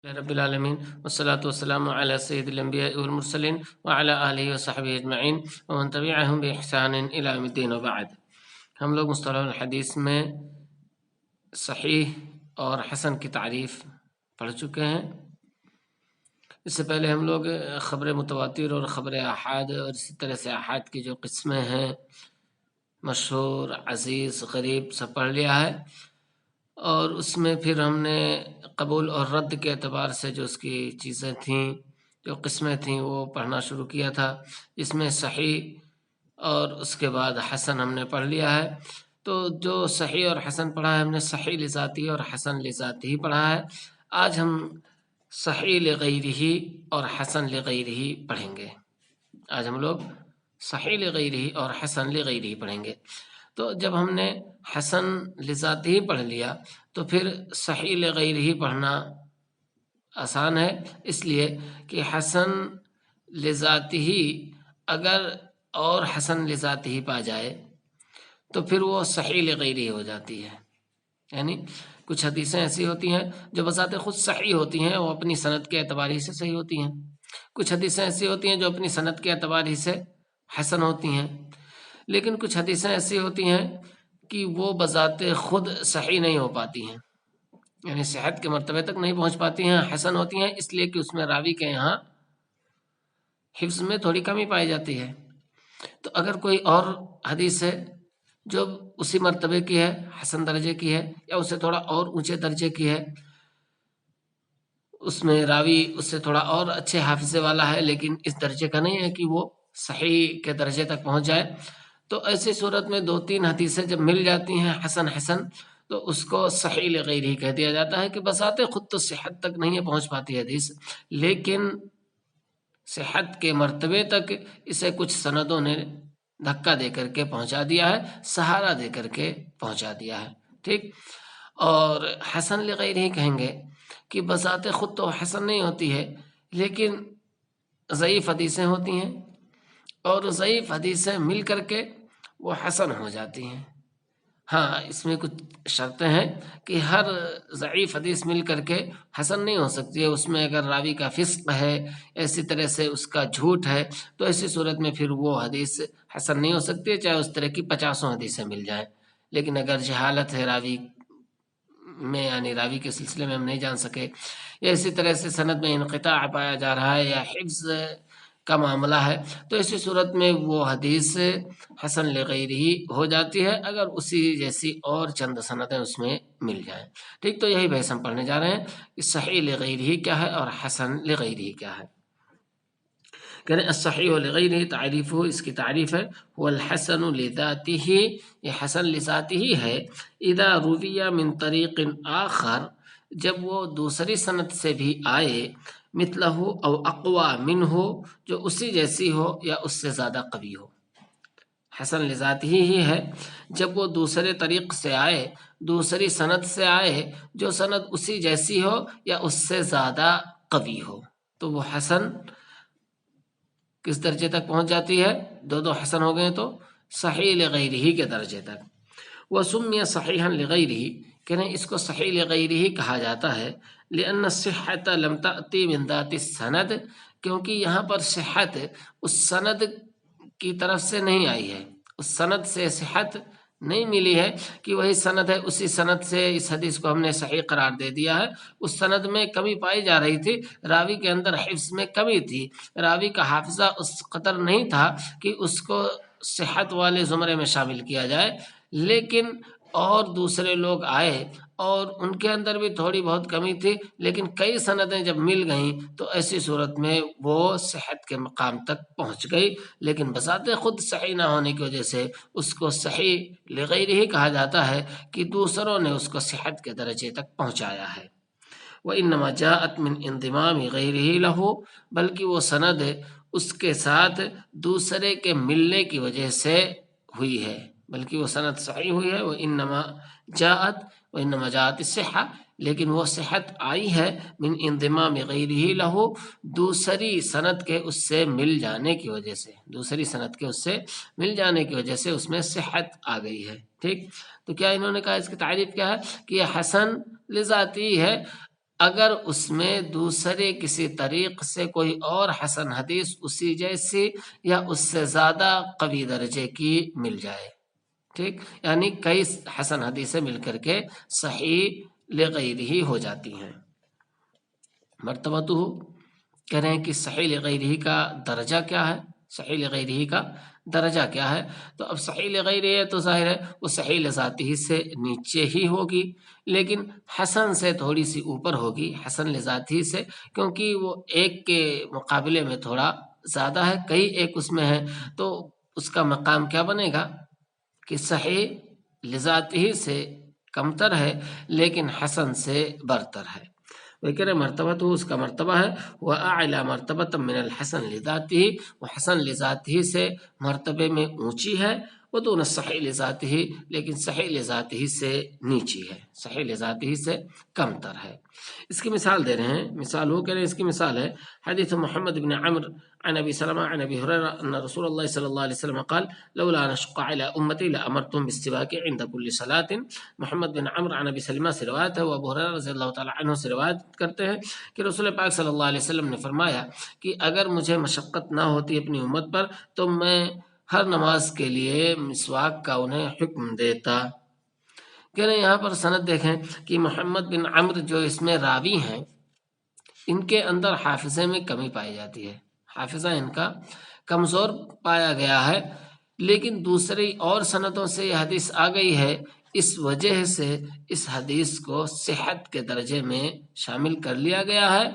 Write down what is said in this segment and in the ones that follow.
رب العالمین والصلاة والسلام علی سید الانبیاء والمرسلین وعلی آلہ وصحبہ اجمعین ومن تبعہم بإحسان الی یوم الدین وبعد۔ ہم لوگ مصطلح الحدیث میں صحیح اور حسن کی تعریف پڑھ چکے ہیں۔ اس سے پہلے ہم لوگ خبر متواتر اور خبر احاد اور اسی طرح سے احاد کی جو قسمیں ہیں، مشہور، عزیز، غریب، سب پڑھ لیا ہے، اور اس میں پھر ہم نے قبول اور رد کے اعتبار سے جو اس کی چیزیں تھیں، جو قسمیں تھیں، وہ پڑھنا شروع کیا تھا، جس میں صحیح اور اس کے بعد حسن ہم نے پڑھ لیا ہے۔ تو جو صحیح اور حسن پڑھا ہے ہم نے صحیح لذاتی اور حسن لذاتی ہی پڑھا ہے۔ آج ہم صحیح لغیرہ اور حسن لغیرہ پڑھیں گے۔ آج ہم لوگ صحیح لغیرہ اور حسن لغیرہ پڑھیں گے۔ تو جب ہم نے حسن لذاتی ہی پڑھ لیا تو پھر صحیح لغیرہ پڑھنا آسان ہے، اس لیے کہ حسن لذاتی ہی اگر اور حسن لذاتی ہی پا جائے تو پھر وہ صحیح لغیرہ ہو جاتی ہے۔ یعنی کچھ حدیثیں ایسی ہوتی ہیں جو بذات خود صحیح ہوتی ہیں، وہ اپنی سند کے اعتبار ہی سے صحیح ہوتی ہیں۔ کچھ حدیثیں ایسی ہوتی ہیں جو اپنی سند کے اعتبار ہی سے حسن ہوتی ہیں، لیکن کچھ حدیثیں ایسی ہوتی ہیں کہ وہ بذات خود صحیح نہیں ہو پاتی ہیں، یعنی صحت کے مرتبے تک نہیں پہنچ پاتی ہیں، حسن ہوتی ہیں اس لیے کہ اس میں راوی کے یہاں حفظ میں تھوڑی کمی پائی جاتی ہے۔ تو اگر کوئی اور حدیث ہے جو اسی مرتبے کی ہے، حسن درجے کی ہے، یا اسے تھوڑا اور اونچے درجے کی ہے، اس میں راوی اس سے تھوڑا اور اچھے حافظے والا ہے، لیکن اس درجے کا نہیں ہے کہ وہ صحیح کے درجے تک پہنچ جائے، تو ایسی صورت میں دو تین حدیثیں جب مل جاتی ہیں حسن حسن، تو اس کو صحیح لغیرہ کہہ دیا جاتا ہے کہ بذات خود تو صحت تک نہیں پہنچ پاتی حدیث، لیکن صحت کے مرتبے تک اسے کچھ سندوں نے دھکا دے کر کے پہنچا دیا ہے، سہارا دے کر کے پہنچا دیا ہے، ٹھیک۔ اور حسن لغیرہ کہیں گے کہ بذات خود تو حسن نہیں ہوتی ہے، لیکن ضعیف حدیثیں ہوتی ہیں، اور ضعیف حدیثیں مل کر کے وہ حسن ہو جاتی ہیں۔ ہاں، اس میں کچھ شرطیں ہیں کہ ہر ضعیف حدیث مل کر کے حسن نہیں ہو سکتی ہے، اس میں اگر راوی کا فسق ہے، اسی طرح سے اس کا جھوٹ ہے، تو ایسی صورت میں پھر وہ حدیث حسن نہیں ہو سکتی ہے، چاہے اس طرح کی 50 حدیثیں مل جائیں۔ لیکن اگر جہالت ہے راوی میں، یعنی راوی کے سلسلے میں ہم نہیں جان سکے، یا اسی طرح سے سند میں انقطاع پایا جا رہا ہے، یا حفظ کا معاملہ ہے، تو ایسی صورت میں وہ حدیث حسن لغیرہ ہو جاتی ہے اگر اسی جیسی اور چند سندیں اس میں مل جائیں، ٹھیک۔ تو یہی بحث ہم پڑھنے جا رہے ہیں کہ صحیح لغیرہ کیا ہے اور حسن لغیرہ کیا ہے۔ کہہ رہے ہیں الصحیح لغیرہ تعریف ہو، اس کی تعریف ہے هو الحسن لذاتہ، یہ حسن لذاتہ ہی ہے، اذا روی من طریق آخر، جب وہ دوسری سند سے بھی آئے، مثلہ او اقوی منہ، جو اسی جیسی ہو یا اس سے زیادہ قوی ہو۔ حسن لذاتہ ہی ہے جب وہ دوسرے طریق سے آئے، دوسری سند سے آئے جو سند اسی جیسی ہو یا اس سے زیادہ قوی ہو، تو وہ حسن کس درجے تک پہنچ جاتی ہے؟ دو حسن ہو گئے تو صحیح لغیرہ کے درجے تک۔ وسمی صحیحا لغیرہ، کہنے اس کو صحیح لغیرہ کہا جاتا ہے، لأن الصحت لم تأتی من ذات السند، کیونکہ یہاں پر صحت اس سند کی طرف سے نہیں آئی ہے، اس سند سے صحت نہیں ملی ہے کہ وہی سند ہے، اسی سند سے اس حدیث کو ہم نے صحیح قرار دے دیا ہے۔ اس سند میں کمی پائی جا رہی تھی، راوی کے اندر حفظ میں کمی تھی، راوی کا حافظہ اس قدر نہیں تھا کہ اس کو صحت والے زمرے میں شامل کیا جائے، لیکن اور دوسرے لوگ آئے اور ان کے اندر بھی تھوڑی بہت کمی تھی، لیکن کئی سندیں جب مل گئیں تو ایسی صورت میں وہ صحت کے مقام تک پہنچ گئی، لیکن بذات خود صحیح نہ ہونے کی وجہ سے اس کو صحیح لغیرہ ہی کہا جاتا ہے کہ دوسروں نے اس کو صحت کے درجے تک پہنچایا ہے۔ وَإِنَّمَا جَاءَتْ مِنْ انضمام غیرہ لہ، بلکہ وہ سند اس کے ساتھ دوسرے کے ملنے کی وجہ سے ہوئی ہے، بلکہ وہ سند صحیح ہوئی ہے۔ وَإِنَّمَا جَاءَتِ الصحہ، لیکن وہ صحت آئی ہے من انضمام غیرہ لہ، دوسری سند کے اس سے مل جانے کی وجہ سے، دوسری سند کے اس سے مل جانے کی وجہ سے اس میں صحت آ گئی ہے، ٹھیک۔ تو کیا انہوں نے کہا اس کی تعریف کیا ہے کہ یہ حسن لذاتی ہے اگر اس میں دوسرے کسی طریق سے کوئی اور حسن حدیث اسی جیسی یا اس سے زیادہ قوی درجے کی مل جائے. ٹھیک، یعنی کئی حسن حدیثیں مل کر کے صحیح لغیرہ ہو جاتی ہیں. مرتبہ تو کہہ رہے ہیں کہ صحیح لغیرہ کا درجہ کیا ہے، صحیح لغیرہ کا درجہ کیا ہے. تو اب صحیح لغیرہ ہے تو ظاہر ہے وہ صحیح لذاتہ سے نیچے ہی ہوگی، لیکن حسن سے تھوڑی سی اوپر ہوگی، حسن لذاتہ سے، کیونکہ وہ ایک کے مقابلے میں تھوڑا زیادہ ہے، کئی ایک اس میں ہے، تو اس کا مقام کیا بنے گا کہ صحیح لذاتہ سے کمتر ہے لیکن حسن سے برتر ہے. وہ کہہ رہے مرتبہ تو اس کا مرتبہ ہے وہ اعلیٰ مرتبہ من الحسن لذاتہ، وہ حسن لذاتہ سے مرتبے میں اونچی ہے، وہ دون صحیح لذاتہ لیکن صحیح لذاتہ سے نیچی ہے، صحیح لذاتہ سے کمتر ہے. اس کی مثال دے رہے ہیں، مثال وہ کہہ رہے ہیں اس کی مثال ہے حدیث محمد بن عمرو عن ابی سلمہ عن ابی ہریرہ ان رسول اللہ صلی اللہ علیہ وسلم قال لولا ان اشق علی امتی لامرتم بالسواک عند کل صلاۃ. محمد بن عمرو عن ابی سلمہ سے روایت ہے، وہ ابو ہریرہ رضی اللہ تعالی عنہ سے روایت کرتے ہیں کہ رسول پاک صلی اللہ علیہ وسلم نے فرمایا کہ اگر مجھے مشقت نہ ہوتی اپنی امت پر تو میں ہر نماز کے لیے مسواک کا انہیں حکم دیتا. کہہ رہے ہیں یہاں پر سند دیکھیں کہ محمد بن عمرو جو اس میں راوی ہیں ان کے اندر حافظے میں کمی پائی جاتی ہے، حافظہ ان کا کمزور پایا گیا ہے، لیکن دوسری اور سندوں سے یہ حدیث آ گئی ہے، اس وجہ سے اس حدیث کو صحت کے درجے میں شامل کر لیا گیا ہے،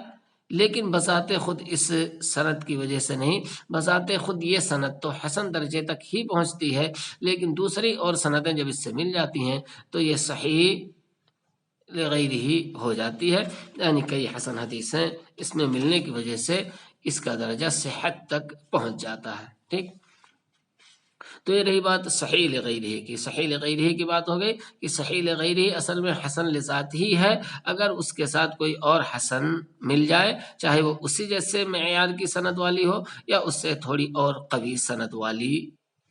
لیکن بذات خود اس سند کی وجہ سے نہیں، بذات خود یہ سند تو حسن درجے تک ہی پہنچتی ہے، لیکن دوسری اور سندیں جب اس سے مل جاتی ہیں تو یہ صحیح لغیرہ ہو جاتی ہے، یعنی کئی حسن حدیثیں اس میں ملنے کی وجہ سے اس کا درجہ صحت تک پہنچ جاتا ہے. ٹھیک، تو یہ رہی بات صحیح لغیرہ کی. صحیح لغیرہ کی بات ہو گئی کہ صحیح لغیرہ اصل میں حسن لذات ہی ہے، اگر اس کے ساتھ کوئی اور حسن مل جائے چاہے وہ اسی جیسے معیار کی سند والی ہو یا اس سے تھوڑی اور قوی سند والی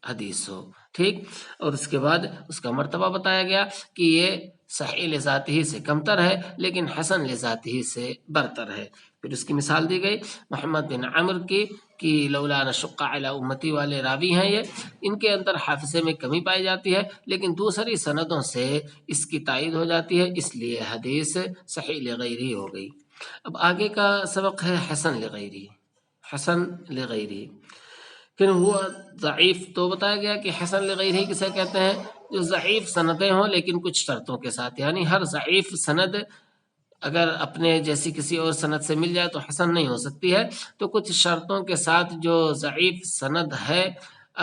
حدیث ہو. ٹھیک، اور اس کے بعد اس کا مرتبہ بتایا گیا کہ یہ صحیح لذاتہ سے کمتر ہے لیکن حسن لذاتہ سے برتر ہے. پھر اس کی مثال دی گئی محمد بن عمرو کی کہ لولا نشق علی امتی والے راوی ہیں، یہ ان کے اندر حافظے میں کمی پائی جاتی ہے لیکن دوسری سندوں سے اس کی تائید ہو جاتی ہے، اس لیے حدیث صحیح لغیرہ ہو گئی. اب آگے کا سبق ہے حسن لغیرہ. حسن لغیرہ پھر ہوا ضعیف، تو بتایا گیا کہ حسن لغیرہ کسے کہتے ہیں جو ضعیف سندیں ہوں لیکن کچھ شرطوں کے ساتھ، یعنی ہر ضعیف سند اگر اپنے جیسی کسی اور سند سے مل جائے تو حسن نہیں ہو سکتی ہے، تو کچھ شرطوں کے ساتھ جو ضعیف سند ہے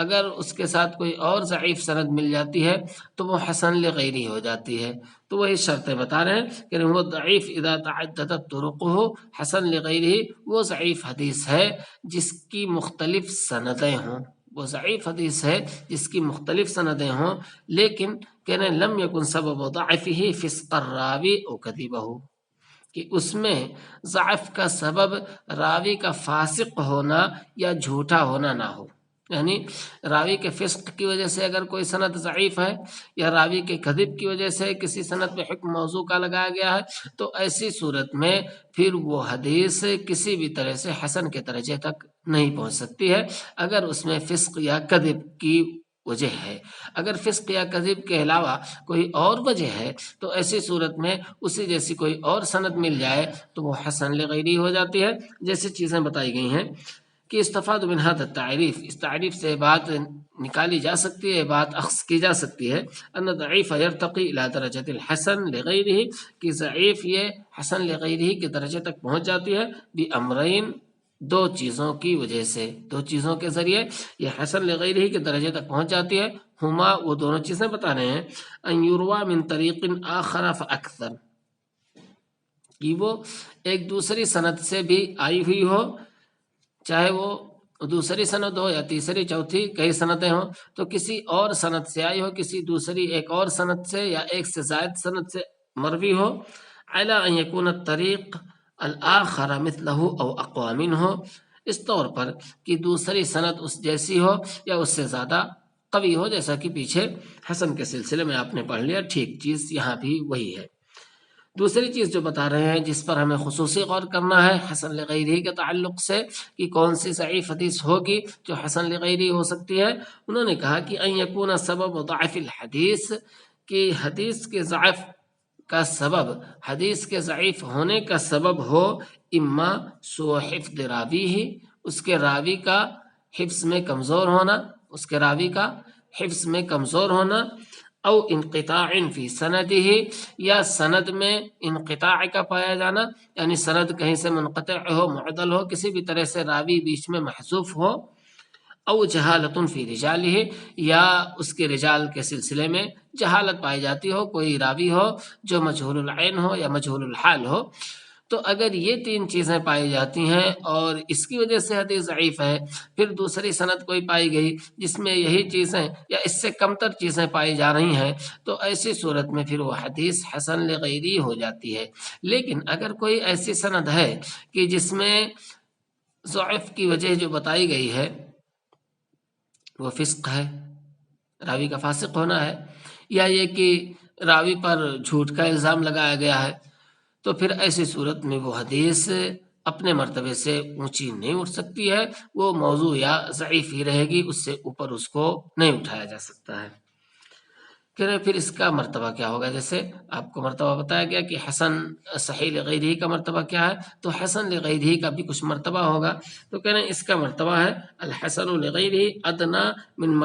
اگر اس کے ساتھ کوئی اور ضعیف سند مل جاتی ہے تو وہ حسن لغیرہ ہو جاتی ہے. تو وہی شرطیں بتا رہے ہیں کہ وہ ضعیف اذا تعددت طرقہ، حسن لغیرہ وہ ضعیف حدیث ہے جس کی مختلف سندیں ہوں، وہ ضعیف حدیث ہے جس کی مختلف سندیں ہوں، لیکن کہنے لم یکن سبب ضعفہ فسق الراوی او کذبہ، کہ اس میں ضعف کا سبب راوی کا فاسق ہونا یا جھوٹا ہونا نہ ہو. یعنی راوی کے فسق کی وجہ سے اگر کوئی سند ضعیف ہے یا راوی کے کذب کی وجہ سے کسی سند پہ حکم موضوع کا لگایا گیا ہے تو ایسی صورت میں پھر وہ حدیث کسی بھی طرح سے حسن کے درجے تک نہیں پہنچ سکتی ہے اگر اس میں فسق یا کذب کی وجہ ہے. اگر فسق یا کذب کے علاوہ کوئی اور وجہ ہے تو ایسی صورت میں اسی جیسی کوئی اور سند مل جائے تو وہ حسن لغیرہ ہو جاتی ہے. جیسی چیزیں بتائی گئی ہیں کہ استفاد من هذا التعریف، اس تعریف سے بات نکالی جا سکتی ہے، بات اخذ کی جا سکتی ہے ان ضعیف یرتقی الى درجۃ الحسن لغیرہ، کہ ضعیف یہ حسن لغیرہ کے درجے تک پہنچ جاتی ہے بامرین، دو چیزوں کی وجہ سے، دو چیزوں کے ذریعے یہ حسن لغیرہ کے درجے تک پہنچ جاتی ہے. ہما، وہ دونوں چیزیں بتا رہے ہیں، ان یروى من طریق آخر فاکثر، کہ وہ ایک دوسری سند سے بھی آئی ہوئی ہو، چاہے وہ دوسری سند ہو یا تیسری چوتھی کئی سندیں ہوں، تو کسی اور سند سے آئی ہو، کسی دوسری ایک اور سند سے یا ایک سے زائد سند سے مروی ہو، علی ان یکون الطریق الآخر مثلہ او اقوى منہ، اس طور پر کہ دوسری سند اس جیسی ہو یا اس سے زیادہ قوی ہو، جیسا کہ پیچھے حسن کے سلسلے میں آپ نے پڑھ لیا. ٹھیک چیز یہاں بھی وہی ہے. دوسری چیز جو بتا رہے ہیں جس پر ہمیں خصوصی غور کرنا ہے حسن لغیرہ کے تعلق سے کہ کون سی ضعیف حدیث ہوگی جو حسن لغیرہ ہو سکتی ہے، انہوں نے کہا کہ ان یکون سبب ضعف الحدیث، کہ حدیث کے ضعف کا سبب، حدیث کے ضعیف ہونے کا سبب ہو اما سوء حفظ راوی ہی، اس کے راوی کا حفظ میں کمزور ہونا، اس کے راوی کا حفظ میں کمزور ہونا، او انقطاع فی سندہ، یا سند میں انقطاع کا پایا جانا، یعنی سند کہیں سے منقطع ہو، معدل ہو، کسی بھی طرح سے راوی بیچ میں محذوف ہو، او جہالت فی رجالہ، یا اس کے رجال کے سلسلے میں جہالت پائی جاتی ہو، کوئی راوی ہو جو مجہول العین ہو یا مجہول الحال ہو، تو اگر یہ تین چیزیں پائی جاتی ہیں اور اس کی وجہ سے حدیث ضعیف ہے، پھر دوسری سند کوئی پائی گئی جس میں یہی چیزیں یا اس سے کمتر چیزیں پائی جا رہی ہیں، تو ایسی صورت میں پھر وہ حدیث حسن لغیری ہو جاتی ہے۔ لیکن اگر کوئی ایسی سند ہے کہ جس میں ضعف کی وجہ جو بتائی گئی ہے وہ فسق ہے، راوی کا فاسق ہونا ہے، یا یہ کہ راوی پر جھوٹ کا الزام لگایا گیا ہے، تو پھر ایسی صورت میں وہ حدیث اپنے مرتبے سے اونچی نہیں اٹھ سکتی ہے، وہ موضوع یا ضعیف ہی رہے گی، اس سے اوپر اس کو نہیں اٹھایا جا سکتا ہے۔ پھر اس کا مرتبہ کیا ہوگا؟ جیسے آپ کو مرتبہ بتایا گیا کہ حسن صحیح لغیرہ کا مرتبہ کیا ہے، تو حسن لغیرہ کا بھی کچھ مرتبہ ہوگا، تو کہہ رہے ہیں اس کا مرتبہ ہے الحسن لغیرہ ادنا من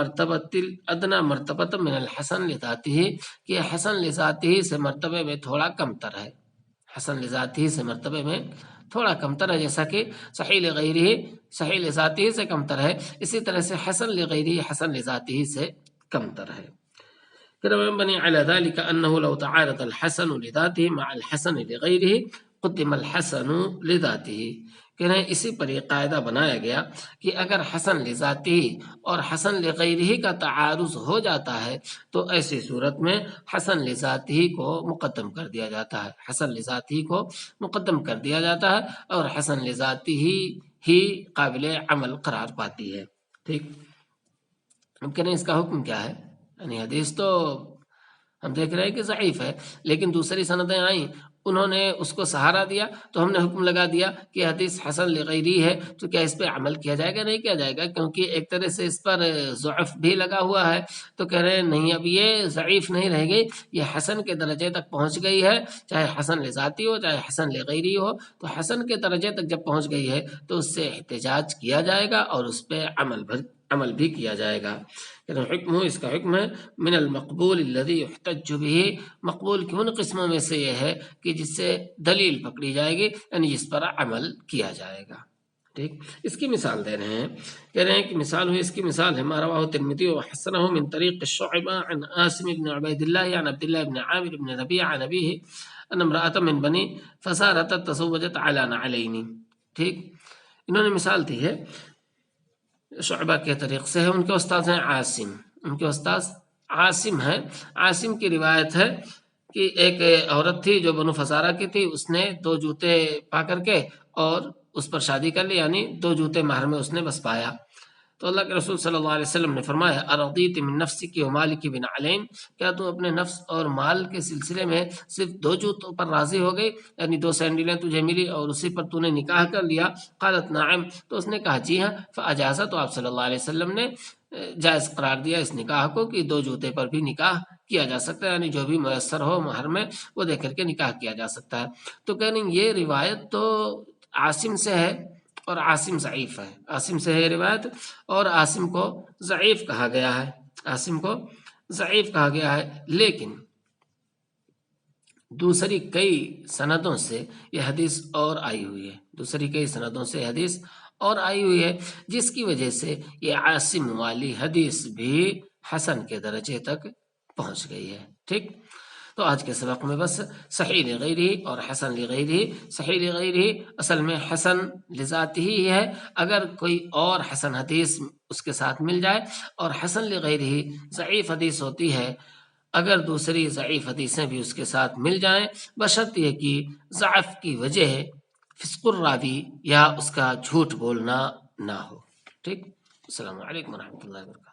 ادنا مرتبۃ من الحسن لذاتہ، کہ حسن لذاتہ سے مرتبے میں تھوڑا کم تر ہے، حسن لذاتہ سے مرتبے میں تھوڑا کم تر ہے، جیسا کہ صحیح لغیرہ صحیح لذاتہ سے کم تر ہے، اسی طرح سے حسن لغیرہ حسن لذاتہ سے کم تر ہے۔ پھر بنی علی ذلك انه لو تعارض الحسن لذاته مع الحسن لغیرہ قدم الحسن لذاته، کہ اسی پر یہ قاعدہ بنایا گیا کہ اگر حسن لذاته اور حسن لغیرہ کا تعارض ہو جاتا ہے تو ایسی صورت میں حسن لذاته کو مقدم کر دیا جاتا ہے، حسن لذاته کو مقدم کر دیا جاتا ہے اور حسن لذاته ہی قابل عمل قرار پاتی ہے۔ ٹھیک، اب کہنے اس کا حکم کیا ہے؟ یعنی حدیث تو ہم دیکھ رہے ہیں کہ ضعیف ہے، لیکن دوسری سندیں آئیں، انہوں نے اس کو سہارا دیا تو ہم نے حکم لگا دیا کہ حدیث حسن لغیری ہے، تو کیا اس پہ عمل کیا جائے گا؟ نہیں کیا جائے گا، کیونکہ ایک طرح سے اس پر ضعف بھی لگا ہوا ہے، تو کہہ رہے ہیں نہیں، اب یہ ضعیف نہیں رہ گئی، یہ حسن کے درجے تک پہنچ گئی ہے، چاہے حسن لذاتی ہو چاہے حسن لغیری ہو، تو حسن کے درجے تک جب پہنچ گئی ہے تو اس سے احتجاج کیا جائے گا اور اس پہ عمل بھی کیا جائے گا۔ حکم اس کا حکم ہے من المقبول الذي يحتج به، مقبول کی ان قسموں میں سے یہ ہے کہ جس سے دلیل پکڑی جائے گی، یعنی جس پر عمل کیا جائے گا۔ ٹھیک، اس کی مثال دے رہے ہیں، کہہ رہے ہیں کہ مثال ہوئی، اس کی مثال ہے ما رواه الترمذي وحسنه من طریق الشعبہ عن عاصم بن عبید اللہ عن عبد الله بن عامر بن ربیعہ عن ابیہ ان امرأة من بنی فسارت تزوجت على نعلین۔ ٹھیک، انہوں نے مثال دی ہے شعبہ کے طریق سے ہے، ان کے استاد ہیں عاصم، ان کے استاد عاصم ہیں، عاصم کی روایت ہے کہ ایک عورت تھی جو بنو فزارہ کی تھی، اس نے 2 جوتے پا کر کے اور اس پر شادی کر لی، یعنی 2 جوتے مہر میں اس نے بس پایا، تو اللہ کے رسول صلی اللہ علیہ وسلم نے فرمایا ارضیت من نفسک و مالک بنعلین، کیا تو اپنے نفس اور مال کے سلسلے میں صرف 2 جوتوں پر راضی ہو گئی، یعنی 2 سینڈلیں تجھے ملی اور اسی پر تو نے نکاح کر لیا؟ قالت نعم، تو اس نے کہا جی ہاں، فاجازہ، تو آپ صلی اللہ علیہ وسلم نے جائز قرار دیا اس نکاح کو کہ 2 جوتے پر بھی نکاح کیا جا سکتا ہے، یعنی جو بھی میسر ہو مہر میں وہ دے کر کے نکاح کیا جا سکتا ہے۔ تو کہنے یہ روایت تو عاصم سے ہے اور عاصم ضعیف ہے، عاصم سے ہے روایت اور عاصم کو ضعیف کہا گیا ہے، عاصم کو ضعیف کہا گیا ہے، لیکن دوسری کئی سندوں سے یہ حدیث اور آئی ہوئی ہے، دوسری کئی سندوں سے حدیث اور آئی ہوئی ہے، جس کی وجہ سے یہ عاصم والی حدیث بھی حسن کے درجے تک پہنچ گئی ہے۔ ٹھیک، تو آج کے سبق میں بس صحیح لغیرہ اور حسن لغیرہ، صحیح لغیرہ اصل میں حسن لذاتہ ہی ہے، اگر کوئی اور حسن حدیث اس کے ساتھ مل جائے، اور حسن لغیرہ ضعیف حدیث ہوتی ہے اگر دوسری ضعیف حدیثیں بھی اس کے ساتھ مل جائیں، بشرط یہ کہ ضعف کی وجہ فسق الراوی یا اس کا جھوٹ بولنا نہ ہو۔ ٹھیک، السلام علیکم ورحمۃ اللہ وبرکاتہ۔